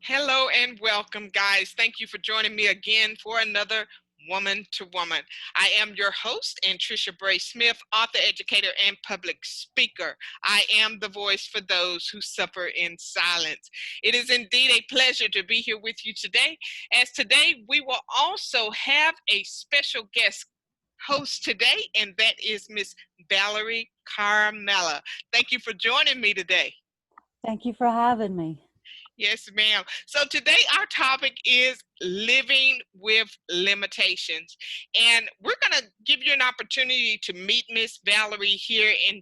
Hello and welcome, guys. Thank you for joining me again for another Woman to Woman. I am your host, Anntricia Bray Smith, author, educator, and public speaker. I am the voice for those who suffer in silence. It is indeed a pleasure to be here with you today, as today we will also have a special guest host today, and that is Miss Valerie Caramella. Thank you for joining me today. Thank you for having me. Yes, ma'am. So today our topic is living with limitations. And we're going to give you an opportunity to meet Miss Valerie here in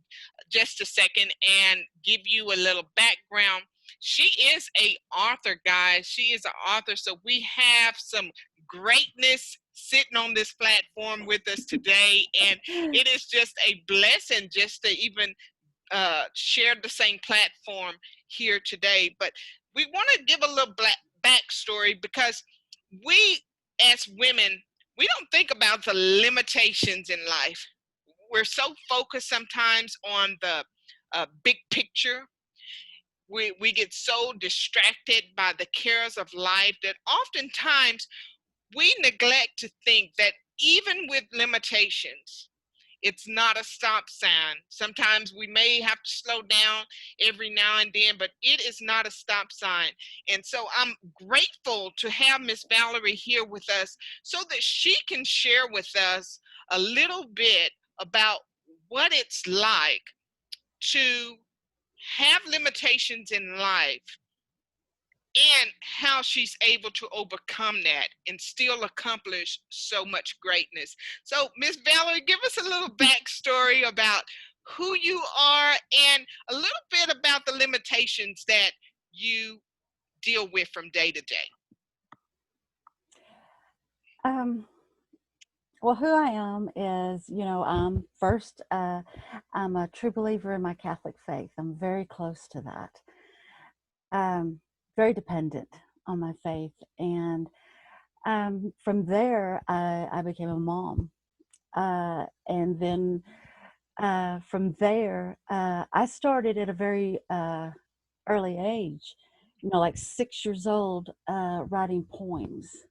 just a second and give you a little background. She is a author, guys. She is an author. So we have some greatness sitting on this platform with us today. And it is just a blessing just to even share the same platform here today. But we want to give a little backstory because we, as women, we don't think about the limitations in life. We're so focused sometimes on the big picture. We get so distracted by the cares of life that oftentimes we neglect to think that even with limitations, it's not a stop sign. Sometimes we may have to slow down every now and then, but it is not a stop sign. And so I'm grateful to have Miss Valerie here with us so that she can share with us a little bit about what it's like to have limitations in life and how she's able to overcome that and still accomplish so much greatness. So, Miss Valerie, give us a little backstory about who you are and a little bit about the limitations that you deal with from day to day. Um, well, who I am is, first, I'm a true believer in my Catholic faith. I'm very close to that. Very dependent on my faith. And from there, I became a mom. And then from there, I started at a very early age, like 6 years old, writing poems.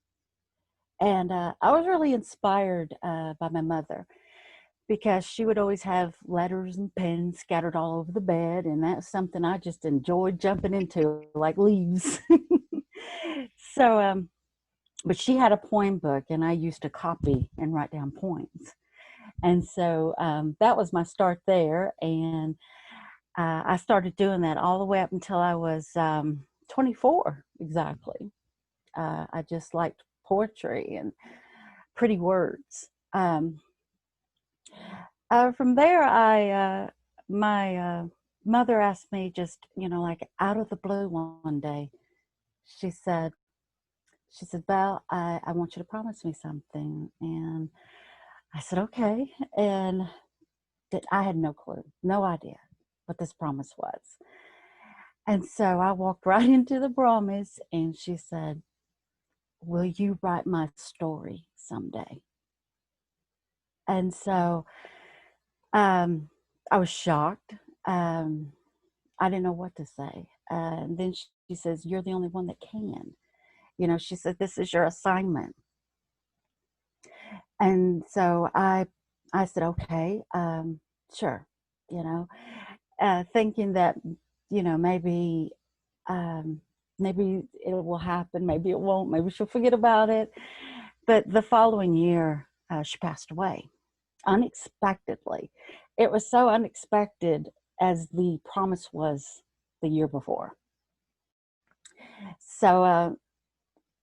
And I was really inspired by my mother because she would always have letters and pens scattered all over the bed. And that's something I just enjoyed jumping into like leaves. So, but she had a poem book and I used to copy and write down poems. And so that was my start there. And I started doing that all the way up until I was 24, exactly. I just liked poetry and pretty words. From there, my mother asked me just, like out of the blue one day, she said, Val, I want you to promise me something. And I said, okay. And I had no clue, no idea what this promise was. And so I walked right into the promise and she said, will you write my story someday? And so I was shocked. I didn't know what to say. And then she says, you're the only one that can. She said, this is your assignment. And so I said, okay, sure, thinking that, maybe, maybe it will happen, maybe it won't, maybe she'll forget about it. But the following year, she passed away unexpectedly. It was so unexpected as the promise was the year before. So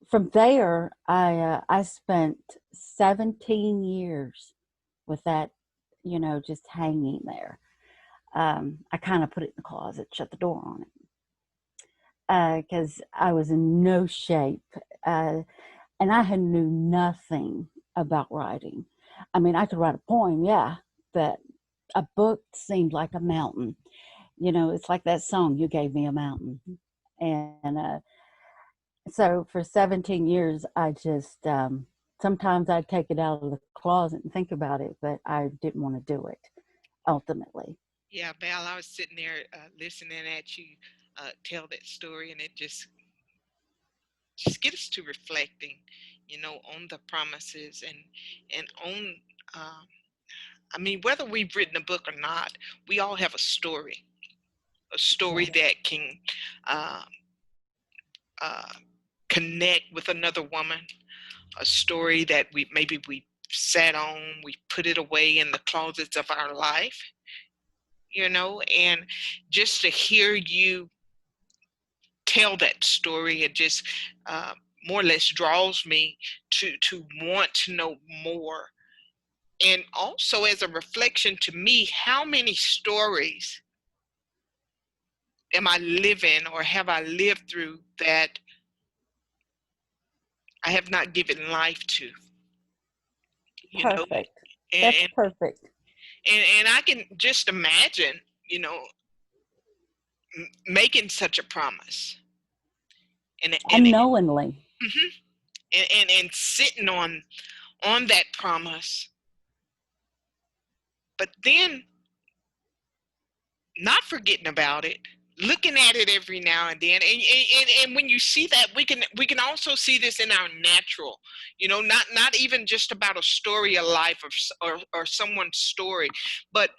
from there, I spent 17 years with that, just hanging there. I kind of put it in the closet, shut the door on it, because I was in no shape, and I had knew nothing about writing. I mean, I could write a poem, yeah, but a book seemed like a mountain. It's like that song, You Gave Me a Mountain. And so for 17 years, I just, sometimes I'd take it out of the closet and think about it, but I didn't want to do it ultimately. Yeah, Val, I was sitting there listening at you tell that story, and it just just get us to reflecting, on the promises and on, I mean, whether we've written a book or not, we all have a story Yes. that can uh, uh, connect with another woman, a story that we sat on, we put it away in the closets of our life, and just to hear you tell that story, it just uh, more or less draws me to want to know more. And also as a reflection to me, how many stories am I living or have I lived through that I have not given life to, you know, Perfect. That's and perfect. and I can just imagine, making such a promise Unknowingly. mhm, and sitting on that promise, but then not forgetting about it, looking at it every now and then, and when you see that, we can also see this in our natural, not even just about a story of life or someone's story, but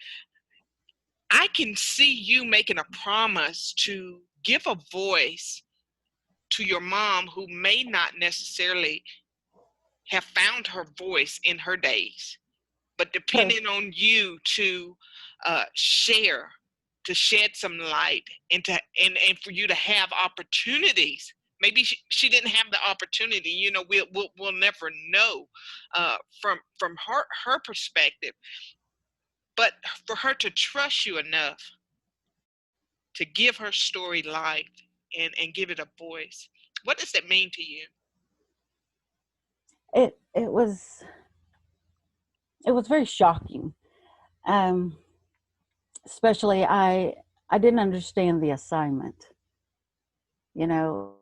I can see you making a promise to give a voice to your mom who may not necessarily have found her voice in her days, but Per- depending on you to share, to shed some light, and for you to have opportunities. Maybe she didn't have the opportunity. We'll never know from her perspective, but for her to trust you enough to give her story life and give it a voice. What does that mean to you? it was very shocking. Um, Especially I didn't understand the assignment, you know,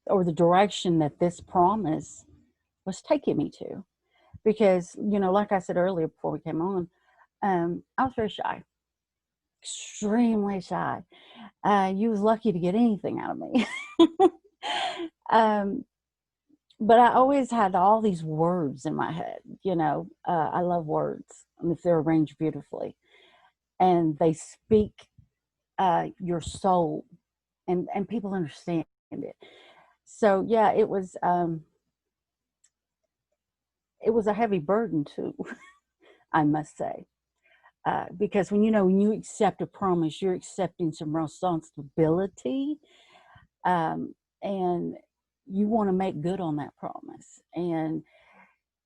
or the direction that this promise was taking me to. Because, like I said earlier before we came on, I was very shy, extremely shy. You was lucky to get anything out of me. um, but I always had all these words in my head. I love words, if they're arranged beautifully, and they speak your soul, and people understand it. So yeah, it was a heavy burden too, I must say, because when you accept a promise, you're accepting some responsibility, um, and you want to make good on that promise, and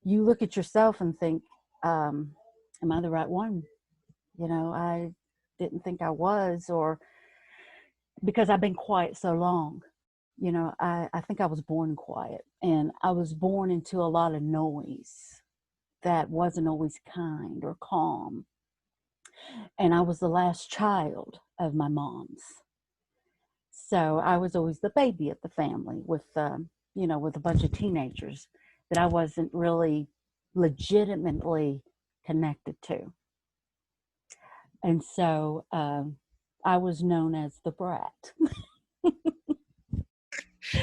you look at yourself and think, am I the right one? I didn't think I was, or because I've been quiet so long. I think I was born quiet, and I was born into a lot of noise that wasn't always kind or calm. And I was the last child of my mom's. So I was always the baby of the family with a bunch of teenagers that I wasn't really legitimately connected to. And so I was known as the brat.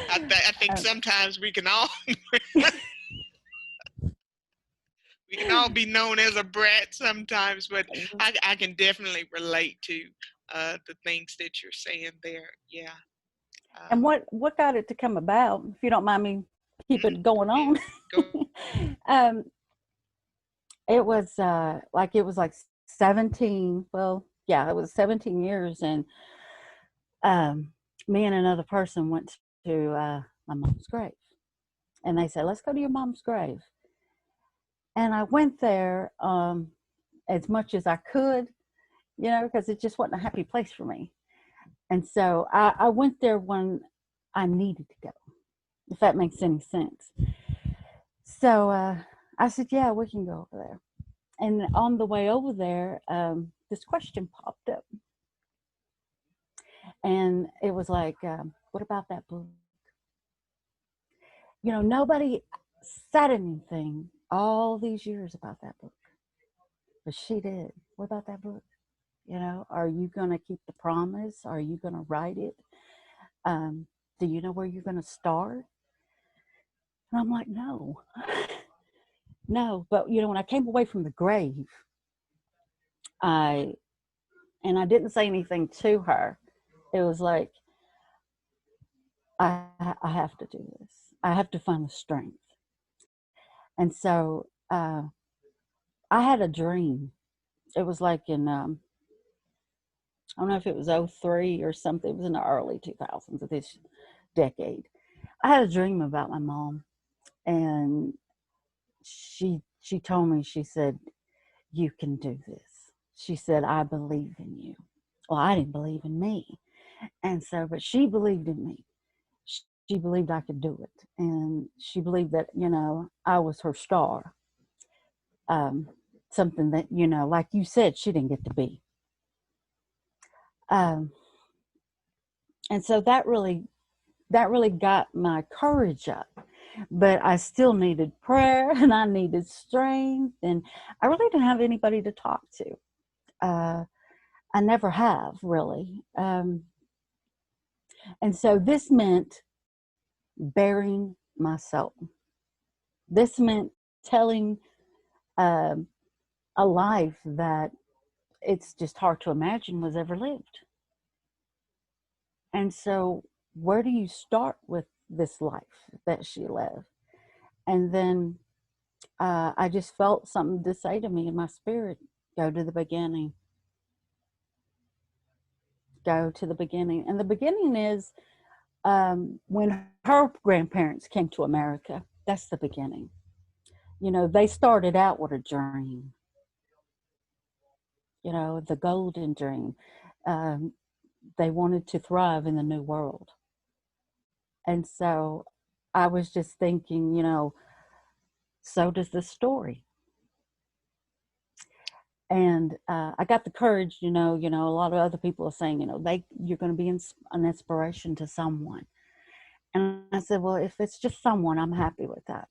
I think Um, sometimes we can all be known as a brat sometimes, but I can definitely relate to the things that you're saying there. Yeah. and Um, what got it to come about, if you don't mind me keep it Go going ahead. on? Go. um, it was like 17. Well, yeah, it was 17 years, and um, me and another person went to my mom's grave, and they said, "Let's go to your mom's grave." And I went there as much as I could, because it just wasn't a happy place for me. And so I went there when I needed to go, if that makes any sense. So I said, "Yeah, we can go over there." And on the way over there, this question popped up, and it was like, "What about that book?" Nobody said anything all these years about that book, but she did. What about that book? Are you going to keep the promise? Are you going to write it? do you know where you're going to start? And I'm like, no, no. But, you know, when I came away from the grave, I, and I didn't say anything to her. It was like, I have to do this. I have to find the strength. And so I had a dream. It was like in, I don't know if it was '03 or something. It was in the early 2000s of this decade. I had a dream about my mom, and she told me, she said, you can do this. She said, I believe in you. Well, I didn't believe in me. And so, but she believed in me. She believed I could do it. And she believed that, you know, I was her star. Um, Something that, you know, like you said, she didn't get to be. Um, and so that really got my courage up. But I still needed prayer and I needed strength. And I really didn't have anybody to talk to. I never have really. And so this meant bearing my soul. This meant telling um, a life that it's just hard to imagine was ever lived. And so, where do you start with this life that she lived? And then I just felt something to say to me in my spirit, go to the beginning. Go to the beginning. And the beginning is when her grandparents came to America. That's the beginning. You know, they started out with a dream, you know, the golden dream. Um, they wanted to thrive in the new world. And so I was just thinking, you know, so does this story. And I got the courage, you know, a lot of other people are saying, you know, you're going to be an inspiration to someone. And I said, well, if it's just someone, I'm happy with that.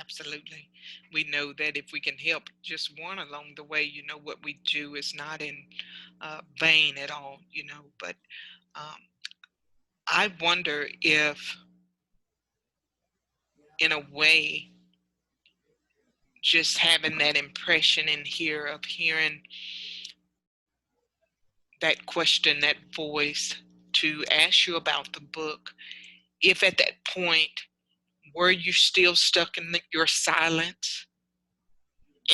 Absolutely. We know that if we can help just one along the way, you know, what we do is not in vain at all, you know. But um, I wonder if, in a way, just having that impression in here of hearing that question, that voice to ask you about the book, if at that point, were you still stuck in your silence?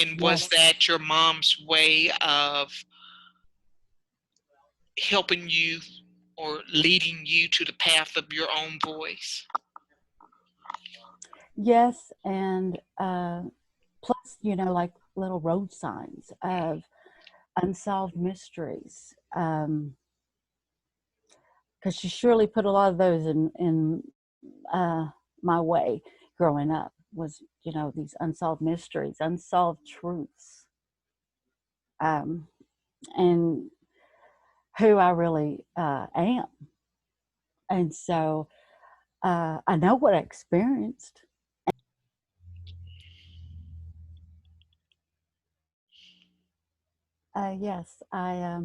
And was Yes. that your mom's way of helping you or leading you to the path of your own voice? Yes. And plus, you know, like little road signs of unsolved mysteries. Because she surely put a lot of those in my way growing up, was, you know, these unsolved mysteries, unsolved truths, um, and who I really am. And so I know what I experienced. Yes, uh,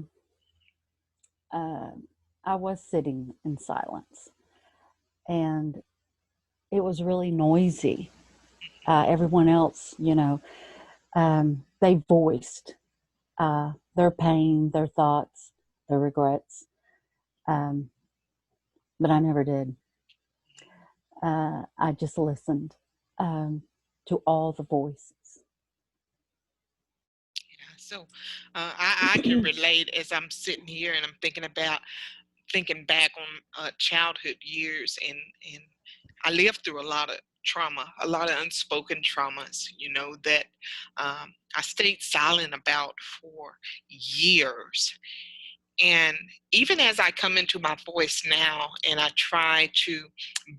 I was sitting in silence, and it was really noisy. Everyone else, you know, they voiced their pain, their thoughts, their regrets, um, but I never did. I just listened um, to all the voices. So I can relate as I'm sitting here and I'm thinking back on childhood years, and I lived through a lot of trauma, a lot of unspoken traumas, you know, that I stayed silent about for years. And even as I come into my voice now and I try to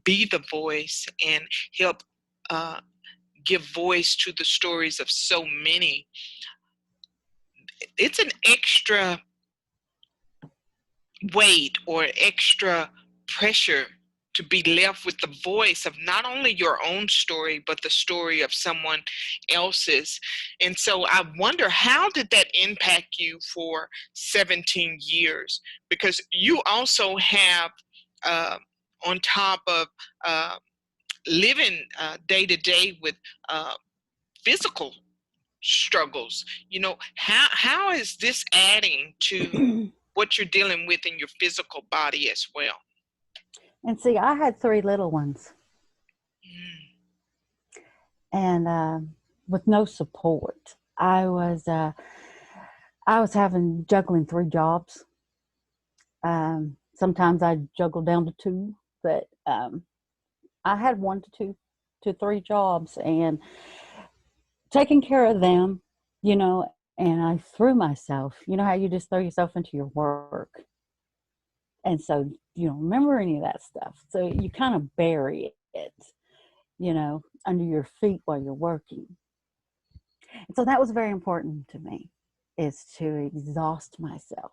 be the voice and help uh, give voice to the stories of so many, it's an extra weight or extra pressure to be left with the voice of not only your own story but the story of someone else's. And so I wonder, how did that impact you for 17 years? Because you also have on top of living day to day with physical struggles. How is this adding to what you're dealing with in your physical body as well? And see, I had 3 little ones, and with no support. I was having juggling 3 jobs. Sometimes I juggled down to 2, but I had 1 to 2 to 3 jobs, and taking care of them, and I threw myself. You know how you just throw yourself into your work, and so you don't remember any of that stuff. So you kind of bury it, under your feet while you're working. And so that was very important to me, is to exhaust myself.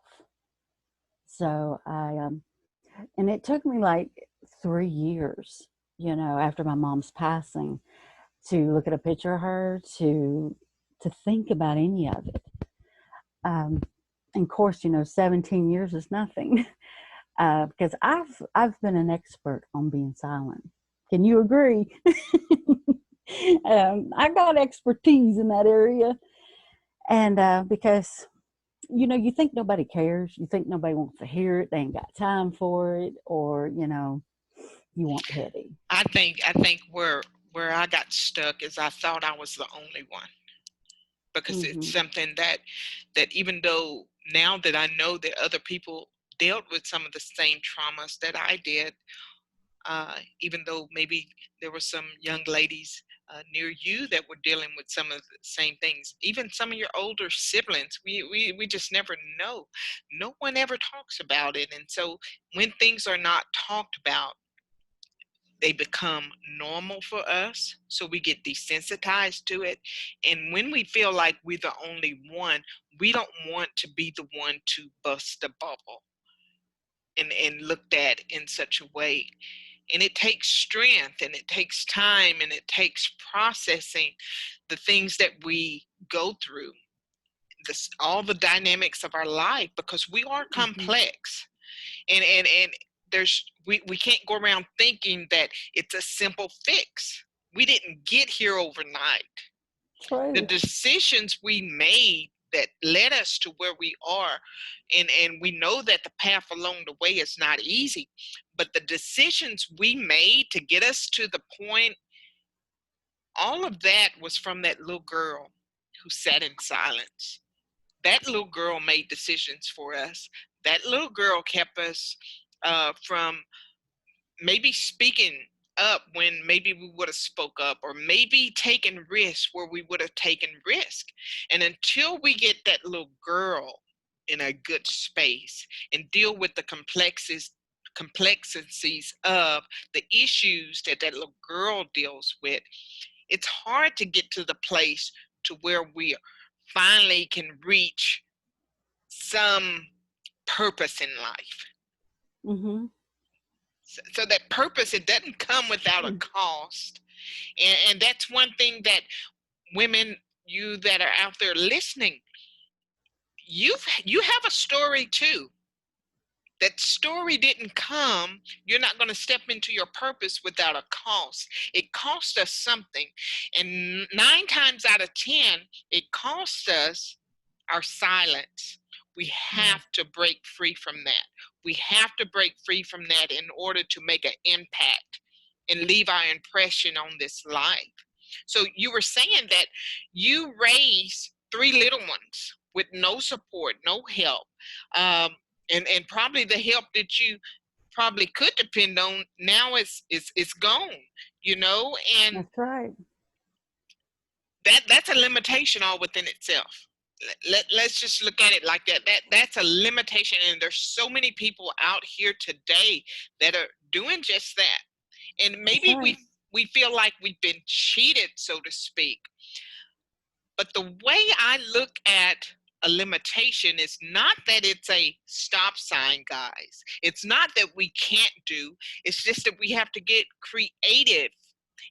So and it took me like 3 years, after my mom's passing, to look at a picture of her, to think about any of it. And of course, 17 years is nothing, because I've been an expert on being silent. Can you agree? I got expertise in that area, and because you think nobody cares, you think nobody wants to hear it, they ain't got time for it, or you want pity. I think where I got stuck is I thought I was the only one, because it's something that even though now that I know that other people dealt with some of the same traumas that I did, even though maybe there were some young ladies near you that were dealing with some of the same things, even some of your older siblings, we just never know. No one ever talks about it. And so when things are not talked about, they become normal for us. So we get desensitized to it. And when we feel like we're the only one, we don't want to be the one to bust the bubble and looked at in such a way. And it takes strength, and it takes time, and it takes processing the things that we go through, all the dynamics of our life, because we are complex. And we can't go around thinking that it's a simple fix. We didn't get here overnight. True. The decisions we made that led us to where we are, and we know that the path along the way is not easy, but the decisions we made to get us to the point, all of that was from that little girl who sat in silence. That little girl made decisions for us. That little girl kept us from maybe speaking up when maybe we would have spoke up, or maybe taking risks where we would have taken risk. And until we get that little girl in a good space and deal with the complexities of the issues that little girl deals with, it's hard to get to the place to where we finally can reach some purpose in life. Mm-hmm. So that purpose, it doesn't come without a cost. And that's one thing that women, you that are out there listening, you have a story too. That story didn't come. You're not going to step into your purpose without a cost. It cost us something. And 9 times out of 10, it cost us our silence. We have to break free from that. We have to break free from that in order to make an impact and leave our impression on this life. So you were saying that you raised 3 little ones with no support, no help. And probably the help that you probably could depend on now is gone, and That's right. that's a limitation all within itself. Let's just look at it like that. That's a limitation, and there's so many people out here today that are doing just that. And maybe Right. we feel like we've been cheated, so to speak. But the way I look at a limitation is not that it's a stop sign, guys. It's not that we can't do. It's just that we have to get creative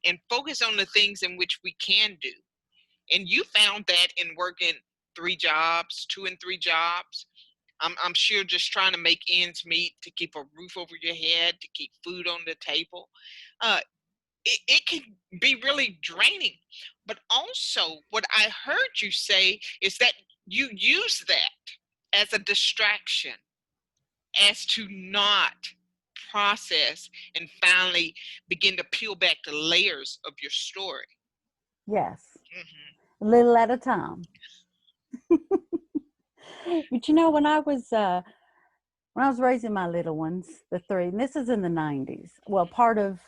and focus on the things in which we can do. And you found that in working 3 jobs, 2 and 3 jobs. I'm sure just trying to make ends meet, to keep a roof over your head, to keep food on the table. Uh, it can be really draining. But also, what I heard you say is that you use that as a distraction, as to not process and finally begin to peel back the layers of your story. Yes, Hmm. a little at a time. But when I was raising my little ones, the three, and this is in the 90s, well, part of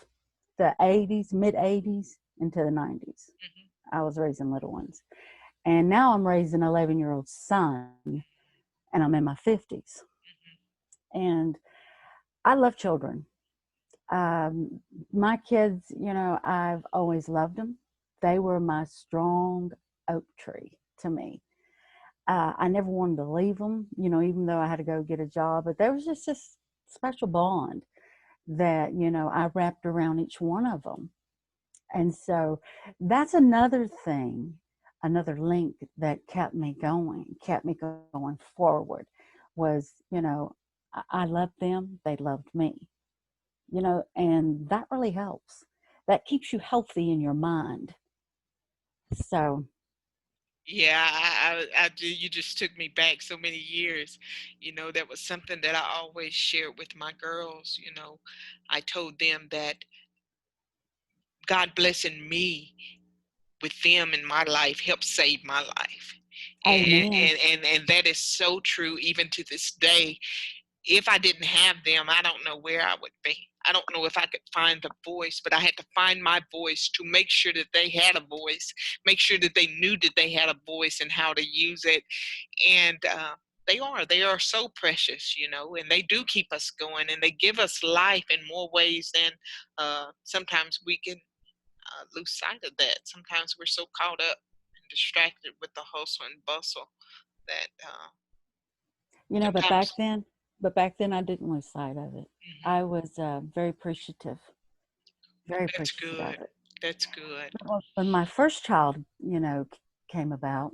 the 80s, mid 80s into the 90s, Hmm. I was raising little ones. And now I'm raising an 11-year-old son, and I'm in my 50s. And I love children. My kids, I've always loved them. They were my strong oak tree to me. I never wanted to leave them, even though I had to go get a job. But there was just this special bond that, I wrapped around each one of them. And so that's another thing, another link that kept me going forward was, I loved them, they loved me, and that really helps. That keeps you healthy in your mind. So, Yeah, I do. You just took me back so many years. That was something that I always shared with my girls. I told them that God blessing me with them in my life helped save my life. And, amen. and that is so true even to this day. If I didn't have them, I don't know where I would be. I don't know if I could find the voice, but I had to find my voice to make sure that they had a voice, make sure that they knew that they had a voice and how to use it. And they are so precious, and they do keep us going, and they give us life in more ways than sometimes we can lose sight of that. Sometimes we're so caught up and distracted with the hustle and bustle that But sometimes. back then I didn't lose sight of it. Mhm. I was very That's appreciative good. of it. That's good. When my first child, came about,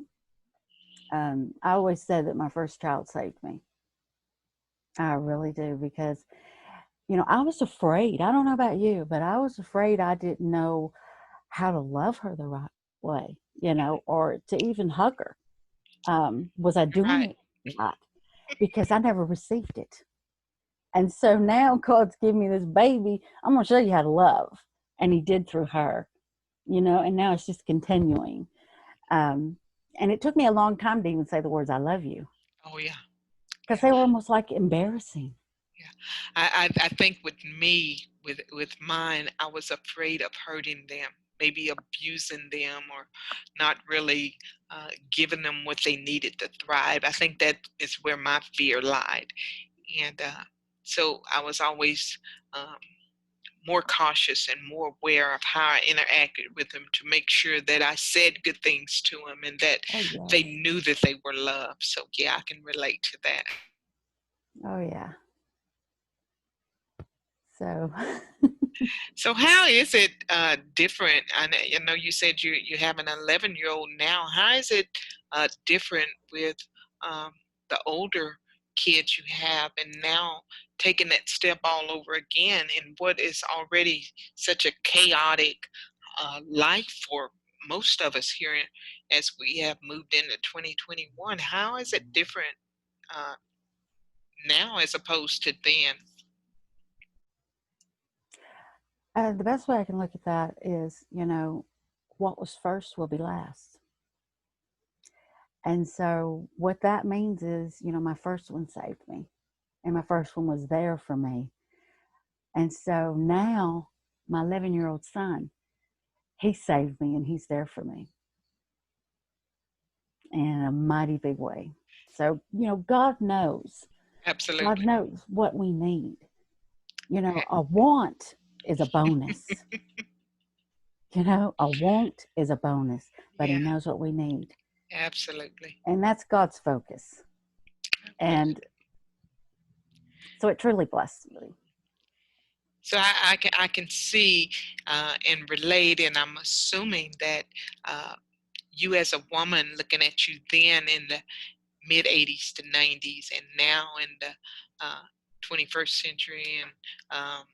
I always said that my first child saved me. I really do because, I was afraid. I don't know about you, but I was afraid I didn't know how to love her the right way, or to even hug her. Was I doing Right. it right? Because I never received it. And so now God's giving me this baby. I'm going to show you how to love. And He did through her, and now it's just continuing. Um, and it took me a long time to even say the words, I love you, Oh yeah. because they were almost like embarrassing. Yeah. I think with me, with mine, I was afraid of hurting them, maybe abusing them, or not really giving them what they needed to thrive. I think that is where my fear lied. And so I was always um, more cautious and more aware of how I interacted with them, to make sure that I said good things to them and that Oh, they yes. knew that they were loved. So yeah, I can relate to that. Oh, yeah. So, So how is it different? I know you said you have an 11-year-old now. How is it different with um, the older kids you have, and now taking that step all over again in what is already such a chaotic life for most of us here as we have moved into 2021? How is it different uh, now as opposed to then? the best way I can look at that is, what was first will be last. And so, what that means is, my first one saved me, and my first one was there for me. And so now, my 11-year-old son, he saved me and he's there for me in a mighty big way. So, God knows. God Absolutely. knows what we need. A want is a bonus. A want is a bonus, but He Yeah, knows what we need. absolutely. And that's God's focus. And so it truly blessed me. So I can see and relate, and I'm assuming that you as a woman looking at you then in the mid 80s to 90s, and now in the 21st century, and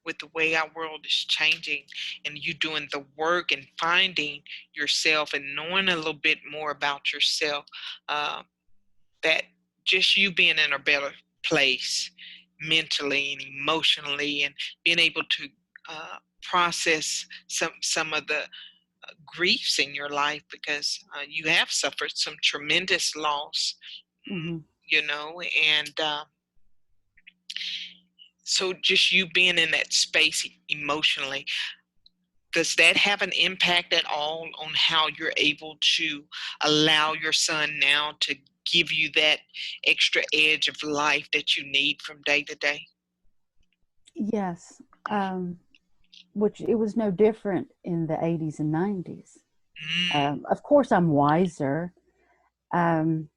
with the way our world is changing, and you doing the work and finding yourself and knowing a little bit more about yourself, that just you being in a better place mentally and emotionally, and being able to process some of the griefs in your life, because you have suffered some tremendous loss, Mm-hmm. you know, and so just you being in that space emotionally, does that have an impact at all on how you're able to allow your son now to give you that extra edge of life that you need from day to day? Yes. Which it was no different in the 80s and 90s. Mm, Of course, I'm wiser, and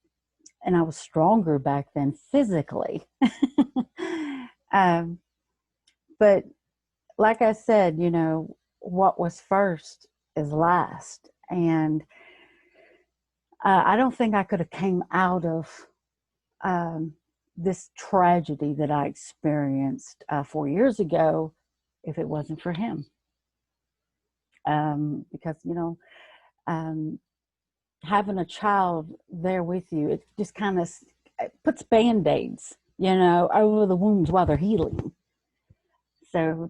I was stronger back then physically. um, but like I said, you know, what was first is last. And I don't think I could have came out of um, this tragedy that I experienced 4 years ago if it wasn't for him. Because, you know, um, having a child there with you, it just kind of puts band-aids, you know, over the wounds while they're healing. So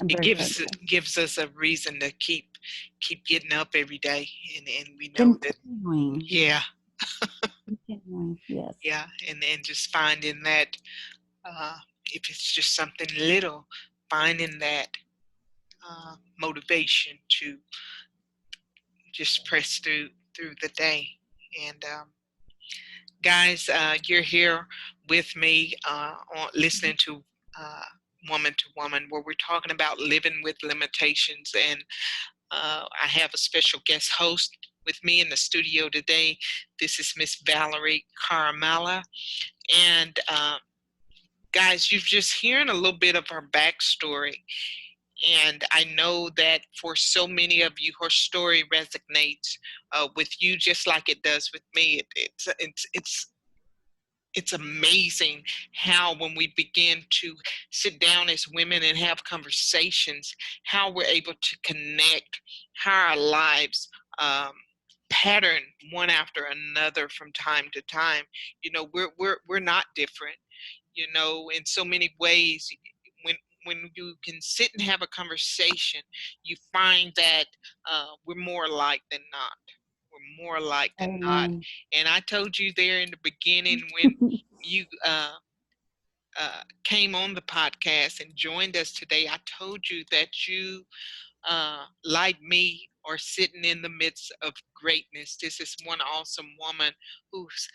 I'm it very gives thankful. gives us a reason to keep getting up every day, and we know that, Continuing, yeah, continuing, yes. yeah, and just finding that, uh, if it's just something little, finding that motivation to just press through the day. And guys, you're here with me listening to Woman to Woman, where we're talking about living with limitations. And I have a special guest host with me in the studio today. This is Miss Valerie Caramella. And guys, you've just hearing a little bit of her backstory. And I know that for so many of you, her story resonates with you just like it does with me. It's amazing how, when we begin to sit down as women and have conversations, how we're able to connect, how our lives pattern one after another from time to time. You know, we're not different. You know, in so many ways, when when you can sit and have a conversation, you find that we're more alike than not. We're more alike than not. Amen. And I told you there in the beginning, when you came on the podcast and joined us today, I told you that you, like me, are sitting in the midst of greatness. This is one awesome woman who's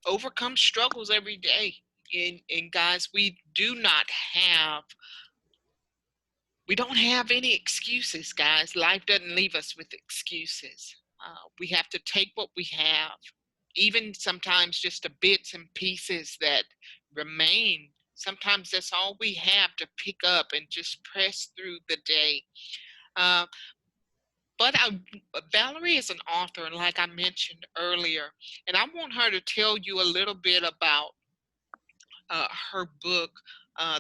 overcome struggles every day. And guys, we don't have any excuses, guys. Life doesn't leave us with excuses. We have to take what we have, even sometimes just the bits and pieces that remain. Sometimes that's all we have to pick up and just press through the day. Uh, but Valerie is an author, and like I mentioned earlier, and I want her to tell you a little bit about her book,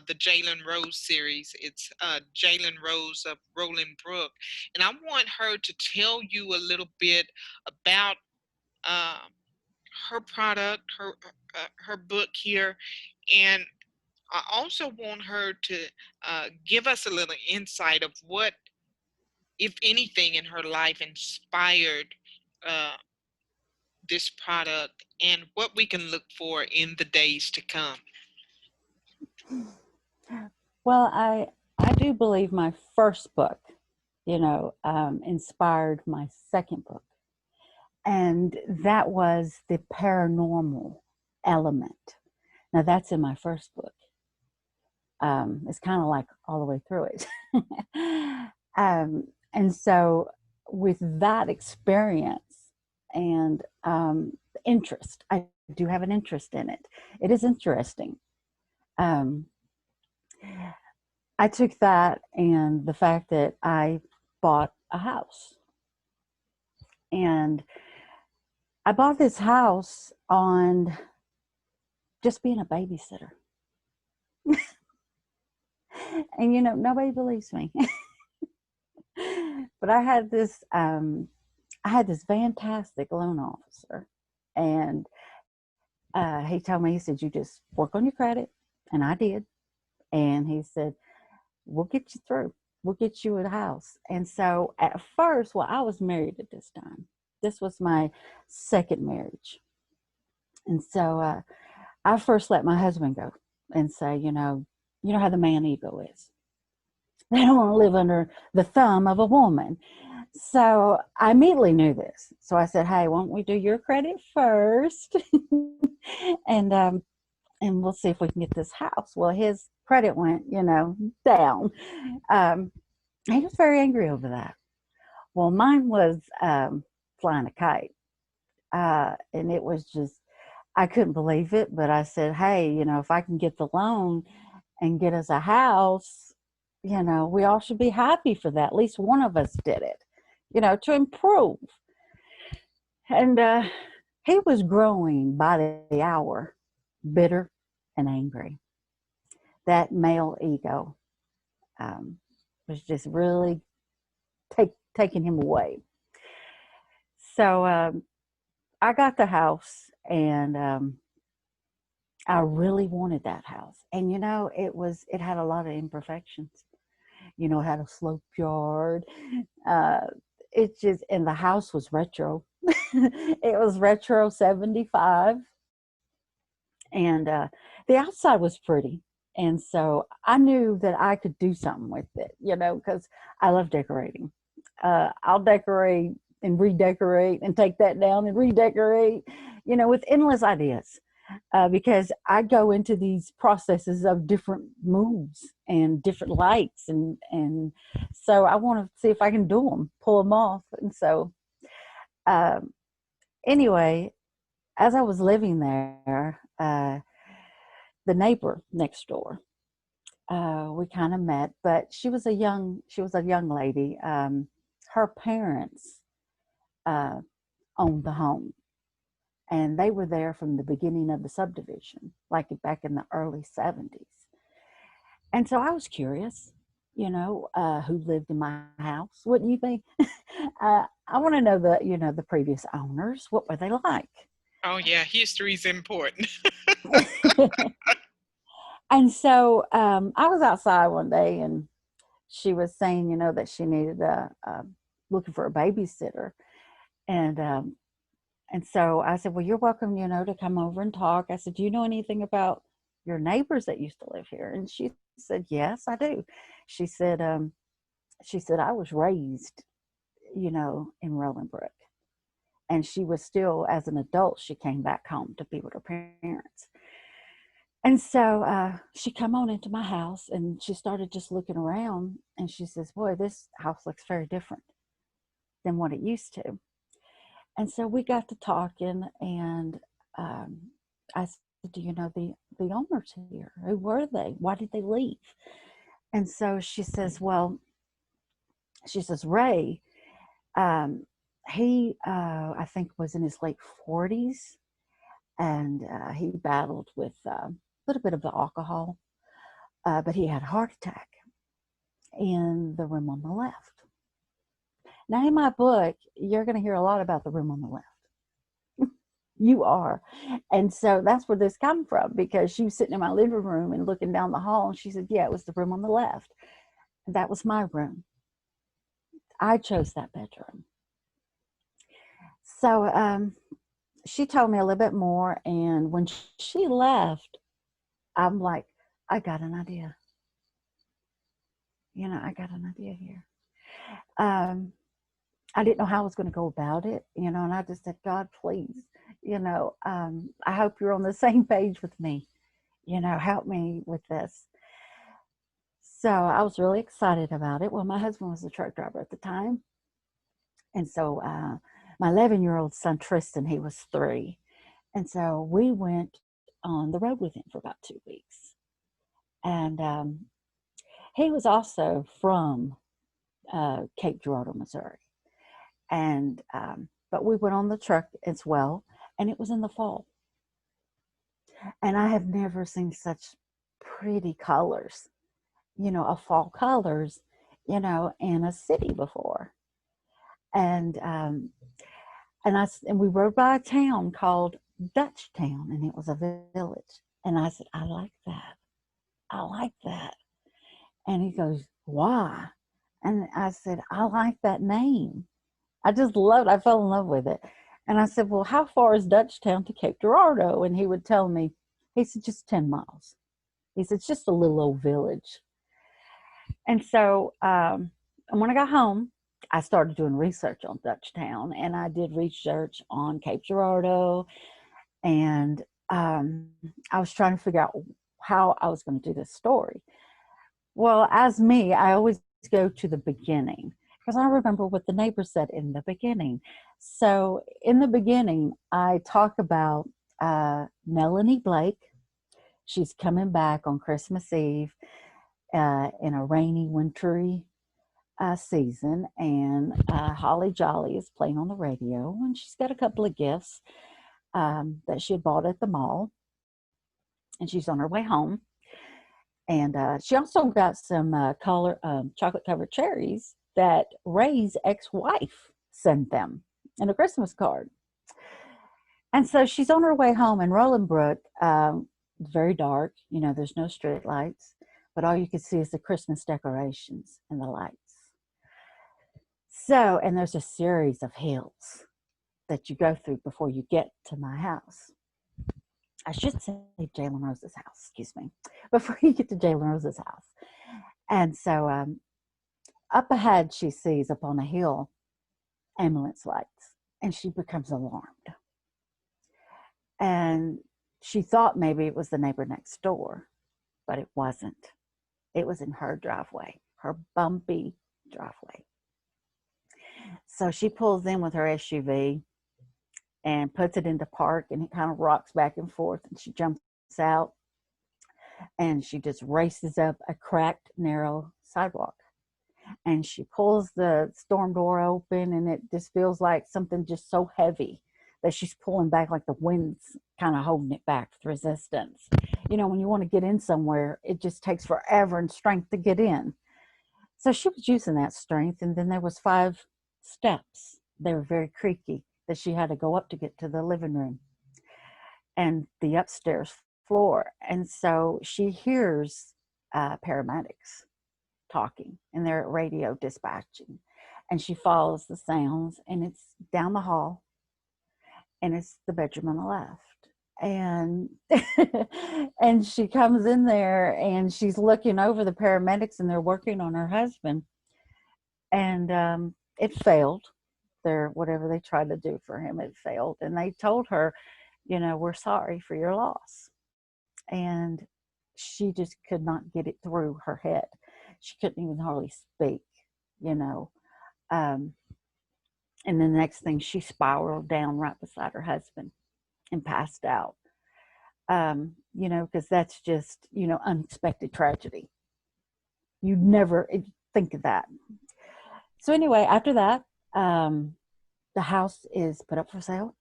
the Jalen Rose series. It's Jalen Rose of Rolling Brook. And I want her to tell you a little bit about uh, her product, her book here. And I also want her to give us a little insight of what, if anything, in her life inspired uh, this product, and what we can look for in the days to come. Well, I do believe my first book, you know, inspired my second book, and that was the paranormal element. Now that's in my first book. It's kind of like all the way through it. And so, with that experience and interest, I do have an interest in it. It is interesting. Um, I took that and the fact that I bought a house, and I bought this house on just being a babysitter. And nobody believes me. But I had this fantastic loan officer, and he told me, he said, you just work on your credit. And I did. And he said, we'll get you through. We'll get you a house. And so at first, well, I was married at this time. This was my second marriage. And so I first let my husband go and say, you know how the man ego is. They don't want to live under the thumb of a woman. So I immediately knew this. So I said, hey, why don't we do your credit first? and and we'll see if we can get this house. Well, his credit went, down. He was very angry over that. Well, mine was flying a kite. And it was just, I couldn't believe it. But I said, hey, if I can get the loan and get us a house, we all should be happy for that. At least one of us did it, to improve. And he was growing by the hour, bitter and angry. That male ego was just really taking him away. So I got the house, and I really wanted that house. And it had a lot of imperfections. It had a slope yard. It just, and the house was retro. It was retro 75. And the outside was pretty. And so I knew that I could do something with it, because I love decorating. I'll decorate and redecorate and take that down and redecorate, with endless ideas. Because I go into these processes of different moods and different lights. And so I want to see if I can do them, pull them off. And so anyway, as I was living there, the neighbor next door, we kind of met, but she was a young lady. Her parents owned the home, and they were there from the beginning of the subdivision, like back in the early 70s. And so I was curious, who lived in my house. Wouldn't you be? I want to know the previous owners. What were they like? Oh yeah, history is important. And so I was outside one day, and she was saying, that she needed looking for a babysitter. And so I said, well, you're welcome, to come over and talk. I said, do you know anything about your neighbors that used to live here? And she said, yes, I do. She said, I was raised, in Rollingbrook. And she was still, as an adult, she came back home to be with her parents. And so she come on into my house, and she started just looking around, and she says, boy, this house looks very different than what it used to. And so we got to talking, and I said, do you know the owners here? Who were they? Why did they leave? And so she says, Ray, he, I think, was in his late 40s, and he battled with a little bit of the alcohol, but he had a heart attack in the room on the left. Now, in my book, you're going to hear a lot about the room on the left. You are. And so that's where this came from, because she was sitting in my living room and looking down the hall, and she said, yeah, it was the room on the left. And that was my room. I chose that bedroom. So she told me a little bit more, and when she left, I'm like, I got an idea. I got an idea here. I didn't know how I was going to go about it, and I just said, God, please, I hope you're on the same page with me, help me with this. So I was really excited about it. Well, my husband was a truck driver at the time. And so my 11-year-old son, Tristan, he was 3. And so we went on the road with him for about 2 weeks. And he was also from Cape Girardeau, Missouri. And but we went on the truck as well, and it was in the fall. And I have never seen such pretty colors, of fall colors, in a city before. And and we rode by a town called Dutchtown, and it was a village. And I said, I like that. I like that. And he goes, why? And I said, I like that name. I just loved it. I fell in love with it. And I said, well, how far is Dutchtown to Cape Girardeau? And he would tell me, he said, just 10 miles. He said, it's just a little old village. And so when I got home, I started doing research on Dutchtown, and I did research on Cape Girardeau, and I was trying to figure out how I was going to do this story. Well, as me, I always go to the beginning because I remember what the neighbor said in the beginning. So in the beginning, I talk about Melanie Blake. She's coming back on Christmas Eve in a rainy, wintry season, and Holly Jolly is playing on the radio, and she's got a couple of gifts that she had bought at the mall, and she's on her way home. And she also got some chocolate covered cherries that Ray's ex-wife sent them in a Christmas card. And so she's on her way home in Rolandbrook. It's very dark, there's no street lights, but all you can see is the Christmas decorations and the lights. So, and there's a series of hills that you go through before you get to my house. I should say Jalen Rose's house, excuse me, before you get to Jalen Rose's house. And so up ahead, she sees up on a hill ambulance lights, and she becomes alarmed. And she thought maybe it was the neighbor next door, but it wasn't. It was in her driveway, her bumpy driveway. So she pulls in with her SUV and puts it into park, and it kind of rocks back and forth, and she jumps out, and she just races up a cracked, narrow sidewalk, and she pulls the storm door open, and it just feels like something just so heavy that she's pulling back, like the wind's kind of holding it back with resistance. When you want to get in somewhere, it just takes forever and strength to get in. So she was using that strength, and then there was 5 steps. They were very creaky that she had to go up to get to the living room and the upstairs floor. And so she hears paramedics talking, and they're at radio dispatching. And she follows the sounds, and it's down the hall, and it's the bedroom on the left. And and she comes in there, and she's looking over the paramedics, and they're working on her husband. And it failed. Whatever they tried to do for him, it failed. And they told her, we're sorry for your loss. And she just could not get it through her head. She couldn't even hardly speak, And then the next thing, she spiraled down right beside her husband and passed out. Because that's just, unexpected tragedy. You'd never think of that. So anyway, after that, the house is put up for sale,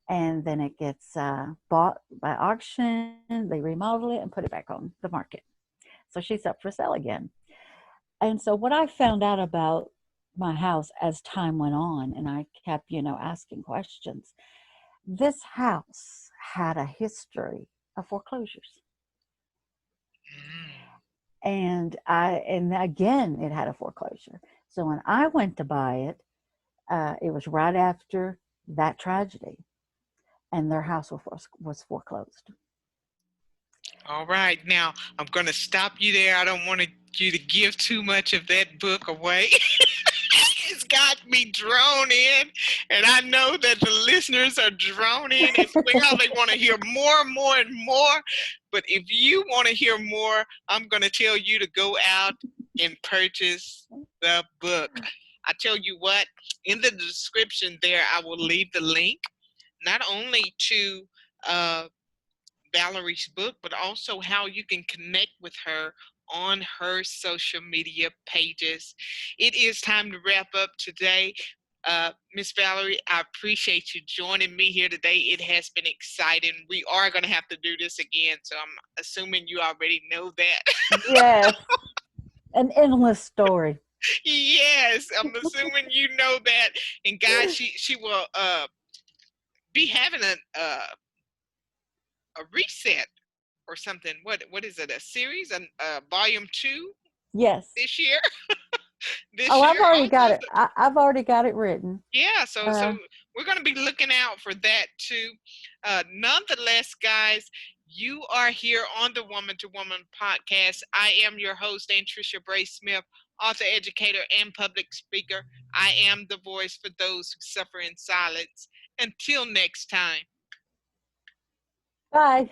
and then it gets bought by auction. They remodel it and put it back on the market. So she's up for sale again. And so what I found out about my house as time went on, and I kept, asking questions, this house had a history of foreclosures. And again, it had a foreclosure. So when I went to buy it was right after that tragedy, and their house was foreclosed. All right. Now, I'm going to stop you there. I don't want you to give too much of that book away. It's got me drawn in, and I know that the listeners are drawn in as well. They want to hear more and more and more. But if you want to hear more, I'm going to tell you to go out and purchase the book. I tell you what, in the description there, I will leave the link, not only to Valerie's book, but also how you can connect with her on her social media pages. It is time to wrap up today. Miss Valerie, I appreciate you joining me here today. It has been exciting. We are going to have to do this again, so I'm assuming you already know that. Yes, an endless story. Yes, I'm assuming you know that. And guys, she will be having a reset or something. What is it? A series, and volume 2 Yes. this year. This Oh, year I've already got also. it. I've already got it written. Yeah, so Uh, we're going to be looking out for that too. Nonetheless, guys, you are here on the Woman to Woman podcast. I am your host, Anntricia Bray Smith, author, educator, and public speaker. I am the voice for those who suffer in silence. Until next time. bye.